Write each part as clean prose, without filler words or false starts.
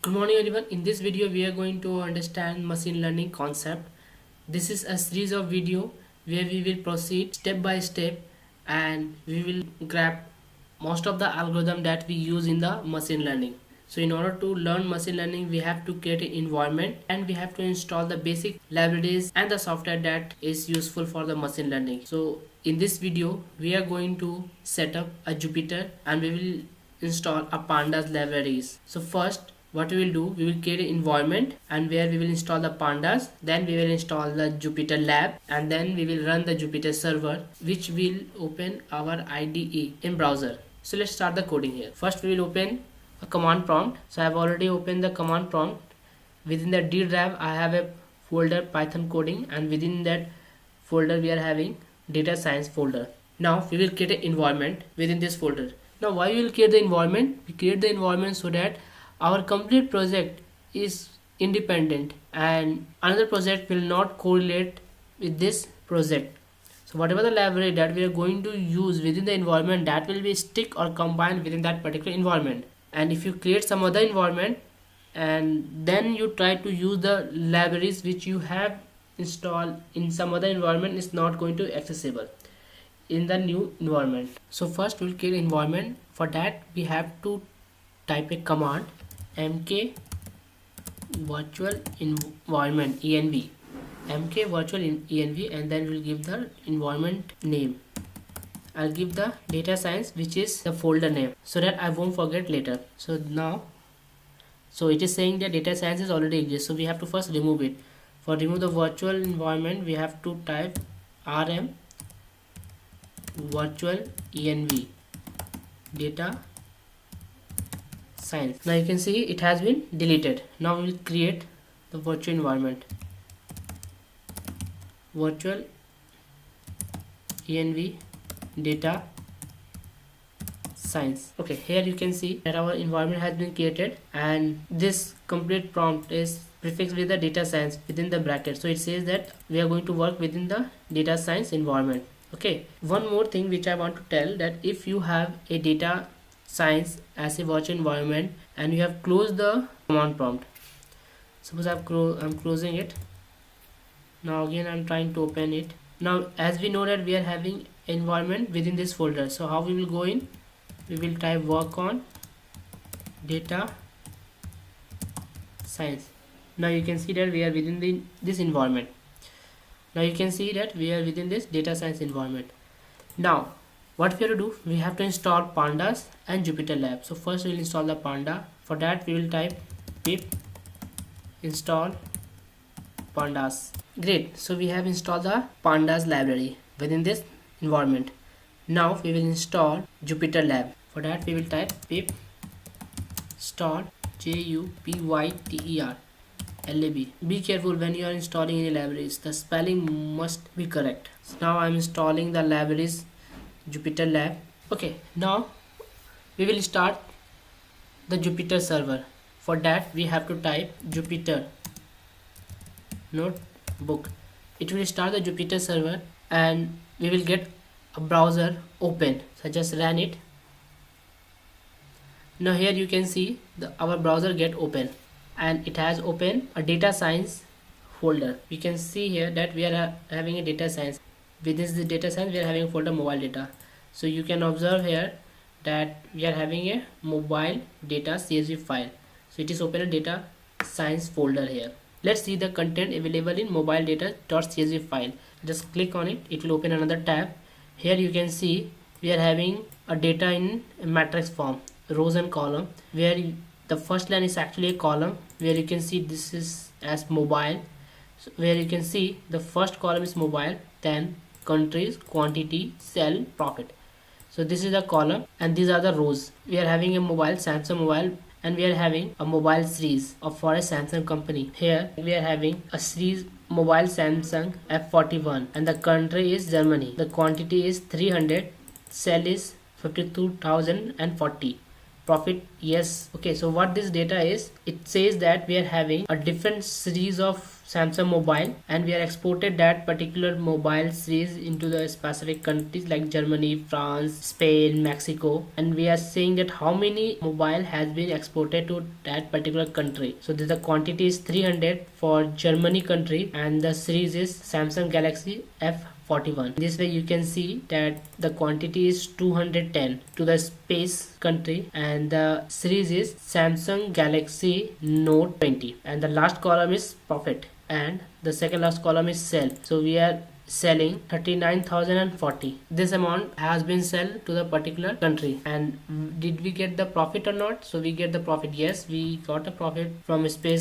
Good morning everyone. In this video we are going to understand machine learning concept. This is a series of video where we will proceed step by step and we will grab most of the algorithm that we use in the machine learning. So in order to learn machine learning we have to create an environment and we have to install the basic libraries and the software that is useful for the machine learning. So in this video we are going to set up a Jupyter and we will install a pandas libraries. So first what we will do, we will create an environment and where we will install the pandas, then we will install the Jupyter lab and then we will run the Jupyter server which will open our IDE in browser. So let's start the coding here. First we will open a command prompt. So I have already opened the command prompt. Within the D drive I have a folder Python coding and within that folder we are having data science folder. Now we will create an environment within this folder. Now why we will create the environment? We create the environment so that our complete project is independent and another project will not correlate with this project. So whatever the library that we are going to use within the environment, that will be stick or combined within that particular environment. And if you create some other environment and then you try to use the libraries which you have installed in some other environment, is not going to accessible in the new environment. So first we'll create environment. For that we have to type a command mk virtual environment env, mk virtual env, and then we'll give the environment name. I'll give the data science which is the folder name so that I won't forget later. So now, so it is saying that data science is already exists, so we have to first remove it. For remove the virtual environment we have to type rm virtual env data science. Now you can see it has been deleted. Now we will create the virtual environment, virtual env data science. Okay, here you can see that our environment has been created and this complete prompt is prefixed with the data science within the bracket. So it says that we are going to work within the data science environment. Okay, one more thing which I want to tell, that if you have a data science as a virtual environment and you have closed the command prompt, suppose I'm closing it. Now again I'm trying to open it. Now as we know that we are having environment within this folder, so how we will go in, we will type work on data science. Now you can see that we are within this environment. Now you can see that we are within this data science environment. Now what we have to do, we have to install pandas and Jupyter lab. So first we will install the panda. For that we will type pip install pandas. Great, so we have installed the pandas library within this environment. Now we will install Jupyter lab. For that we will type pip install Jupyter lab. Be careful when you are installing any libraries, the spelling must be correct. So now I am installing the libraries Jupyter lab. Okay, now we will start the Jupyter server. For that we have to type Jupyter notebook. It will start the Jupyter server and we will get a browser open. So just run it. Now here you can see our browser get open and it has opened a data science folder. We can see here that we are having a data science. Within the data science we are having a folder mobile data. So you can observe here that we are having a mobile data CSV file. So it is open a data science folder here. Let's see the content available in mobile data.csv file. Just click on it, it will open another tab. Here you can see we are having a data in a matrix form, rows and column, where the first line is actually a column where you can see this is as mobile. So where you can see the first column is mobile, then countries, quantity, sell, profit. So this is the column and these are the rows. We are having a mobile, Samsung mobile, and we are having a mobile series for a Samsung company. Here we are having a series mobile Samsung F41 and the country is Germany. The quantity is 300, sell is 52,040, profit? Yes. Okay, so what this data is, it says that we are having a different series of Samsung mobile and we are exported that particular mobile series into the specific countries like Germany, France, Spain, Mexico, and we are saying that how many mobile has been exported to that particular country. So the quantity is 300 for Germany country and the series is Samsung Galaxy F41. This way you can see that the quantity is 210 to the space country and the series is Samsung Galaxy Note 20, and the last column is profit and the second last column is sell. So we are selling 39,040. This amount has been sold to the particular country. And did we get the profit or not? So we get the profit. Yes, we got a profit from Spain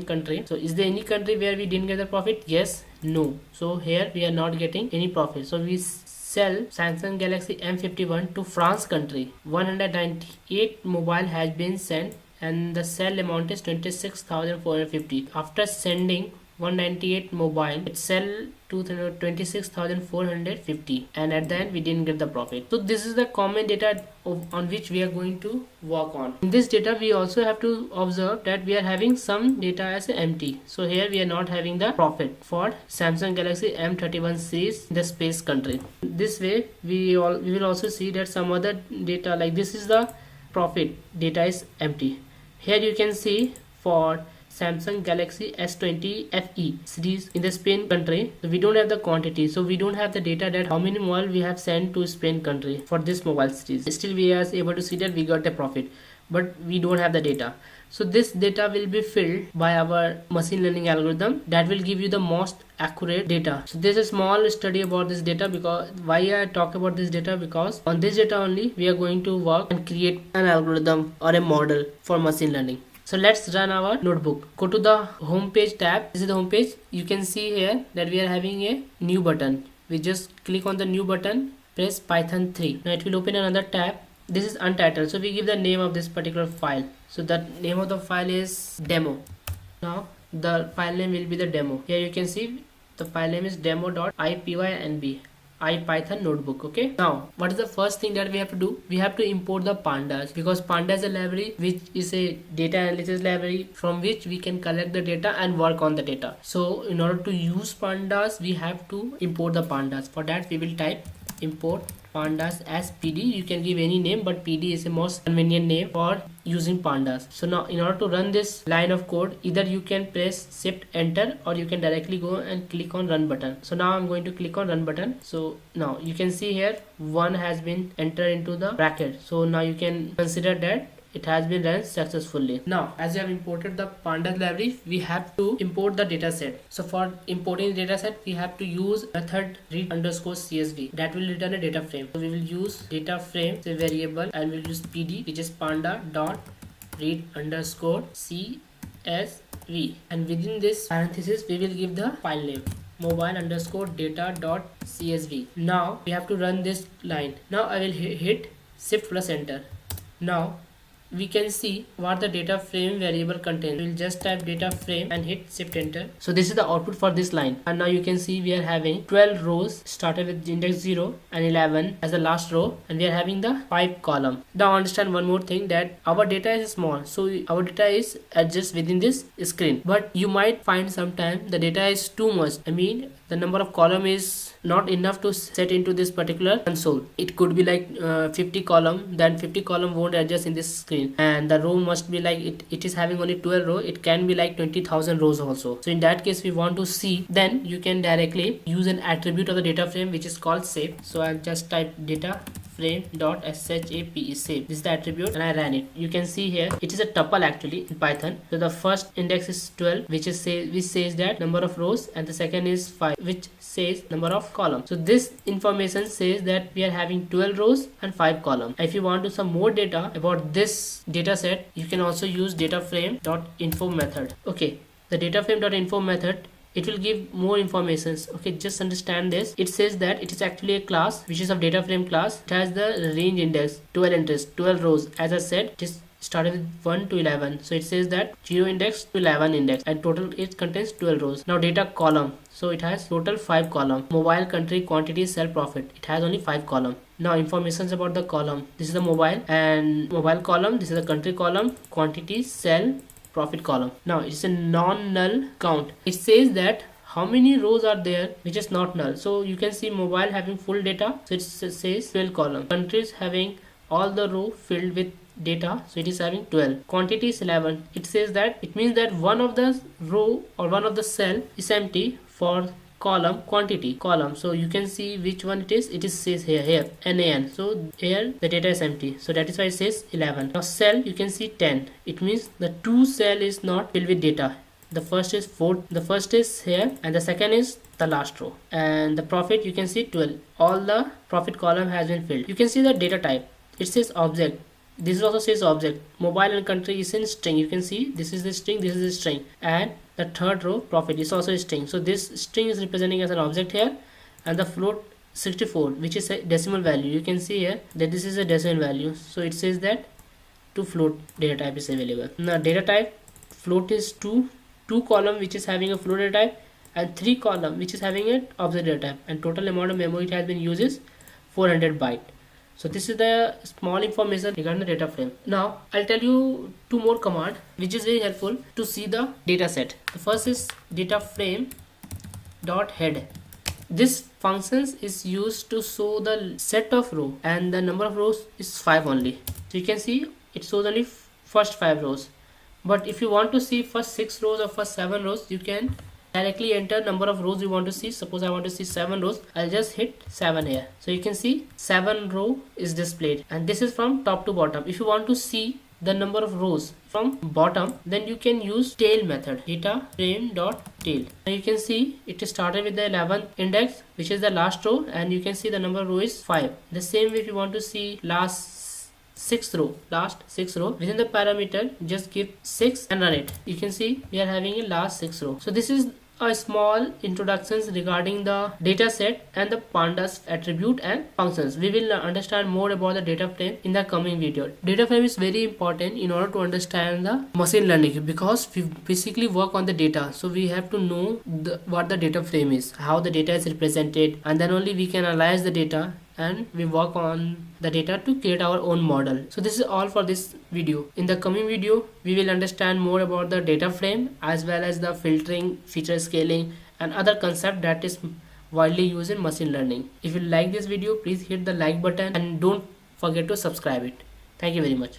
country. So is there any country where we didn't get the profit? Yes, no. So here we are not getting any profit. So we sell Samsung Galaxy M51 to France country. 198 mobile has been sent and the sell amount is 26,450. After sending 198 mobile, it sell to 26,450 and at the end we didn't get the profit. So this is the common data on which we are going to work on. In this data we also have to observe that we are having some data as empty. So here we are not having the profit for Samsung Galaxy M31 series in the space country. This way we will also see that some other data like this is the profit data is empty. Here you can see for Samsung Galaxy S20 FE series in the Spain country, so we don't have the quantity, so we don't have the data that how many mobile we have sent to Spain country for this mobile series. Still we are able to see that we got a profit, but we don't have the data. So this data will be filled by our machine learning algorithm that will give you the most accurate data. So this is a small study about this data. Because why I talk about this data, because on this data only we are going to work and create an algorithm or a model for machine learning. So let's run our notebook. Go to the home page tab. This is the home page. You can see here that we are having a new button. We just click on the new button, press Python 3. Now it will open another tab. This is untitled, so we give the name of this particular file. So the name of the file is demo. Now the file name will be the demo. Here you can see the file name is demo.ipynb. IPython notebook. Okay, now what is the first thing that we have to do? We have to import the pandas, because pandas is a library which is a data analysis library from which we can collect the data and work on the data. So in order to use pandas we have to import the pandas. For that we will type import pandas as PD. You can give any name, but PD is the most convenient name for using pandas. So now in order to run this line of code, either you can press shift enter or you can directly go and click on run button. So now I'm going to click on run button. So now you can see here 1 has been entered into the bracket. So now you can consider that it has been run successfully. Now as you have imported the pandas library, we have to import the data set. So for importing the data set we have to use method read_csv that will return a data frame. So we will use data frame as a variable and we'll use PD, which is panda.read_csv, and within this parenthesis we will give the file name mobile_data.csv. Now we have to run this line. Now I will hit shift plus enter. Now we can see what the data frame variable contains. We'll just type data frame and hit shift enter. So this is the output for this line, and now you can see we are having 12 rows started with index 0 and 11 as the last row, and we are having the 5 column. Now understand one more thing, that our data is small, so our data is adjust within this screen, but you might find sometime the data is too much. I mean the number of column is not enough to set into this particular console. It could be like 50 column, then 50 column won't adjust in this screen, and the row must be like it is having only 12 row. It can be like 20,000 rows also. So in that case we want to see, then you can directly use an attribute of the data frame which is called shape. So I'll just type data frame.shape, shape. This is the attribute and I ran it. You can see here it is a tuple actually in Python. So the first index is 12, which says that number of rows, and the second is 5, which says number of columns. So this information says that we are having 12 rows and 5 columns. If you want to some more data about this data set, you can also use dataframe.info method. Okay, the dataframe.info method, it will give more informations. Okay, just understand this. It says that it is actually a class which is of data frame class. It has the range index 12 entries, 12 rows. As I said, it is started with 1 to 11. So it says that 0 index to 11 index, and total it contains 12 rows. Now data column, so it has total 5 column. Mobile, country, quantity, sell, profit. It has only 5 column. Now informations about the column. This is the mobile and mobile column. This is the country column, quantity, sell, profit column. Now it's a non-null count. It says that how many rows are there which is not null. So you can see mobile having full data, so it says 12 column. Countries having all the row filled with data, so it is having 12. Quantity is 11. It says that it means that one of the row or one of the cell is empty for column quantity column. So you can see which one it is. It is says here NaN. So here the data is empty, so that is why it says 11. Now cell, you can see 10. It means the two cell is not filled with data. The first is 4, the first is here and the second is the last row. And the profit, you can see 12. All the profit column has been filled. You can see the data type. It says object. This also says object. Mobile and country is in string. You can see this is the string, this is the string, and the third row profit is also a string. So this string is representing as an object here, and the float 64, which is a decimal value. You can see here that this is a decimal value. So it says that to float data type is available. Now data type float is two column which is having a float data type, and 3 column which is having an object data type, and total amount of memory it has been used is 400 byte. So this is the small information regarding the data frame. Now I'll tell you 2 more command which is very helpful to see the data set. The first is data frame dot head. This functions is used to show the set of row, and the number of rows is 5 only. So you can see it shows only first 5 rows. But if you want to see first 6 rows or first 7 rows, you can directly enter number of rows you want to see. Suppose I want to see 7 rows, I'll just hit 7 here. So you can see 7 row is displayed, and this is from top to bottom. If you want to see the number of rows from bottom, then you can use tail method, data frame dot tail. Now you can see it started with the 11th index, which is the last row, and you can see the number of row is 5. The same way if you want to see last 6 row, last 6 row, within the parameter just give 6 and run it. You can see we are having a last 6 row. So this is a small introductions regarding the data set and the pandas attribute and functions. We will understand more about the data frame in the coming video. Data frame is very important in order to understand the machine learning, because we basically work on the data. So we have to know what the data frame is, how the data is represented, and then only we can analyze the data and we work on the data to create our own model. So this is all for this video. In the coming video, we will understand more about the data frame as well as the filtering, feature scaling, and other concept that is widely used in machine learning. If you like this video, please hit the like button and don't forget to subscribe it. Thank you very much.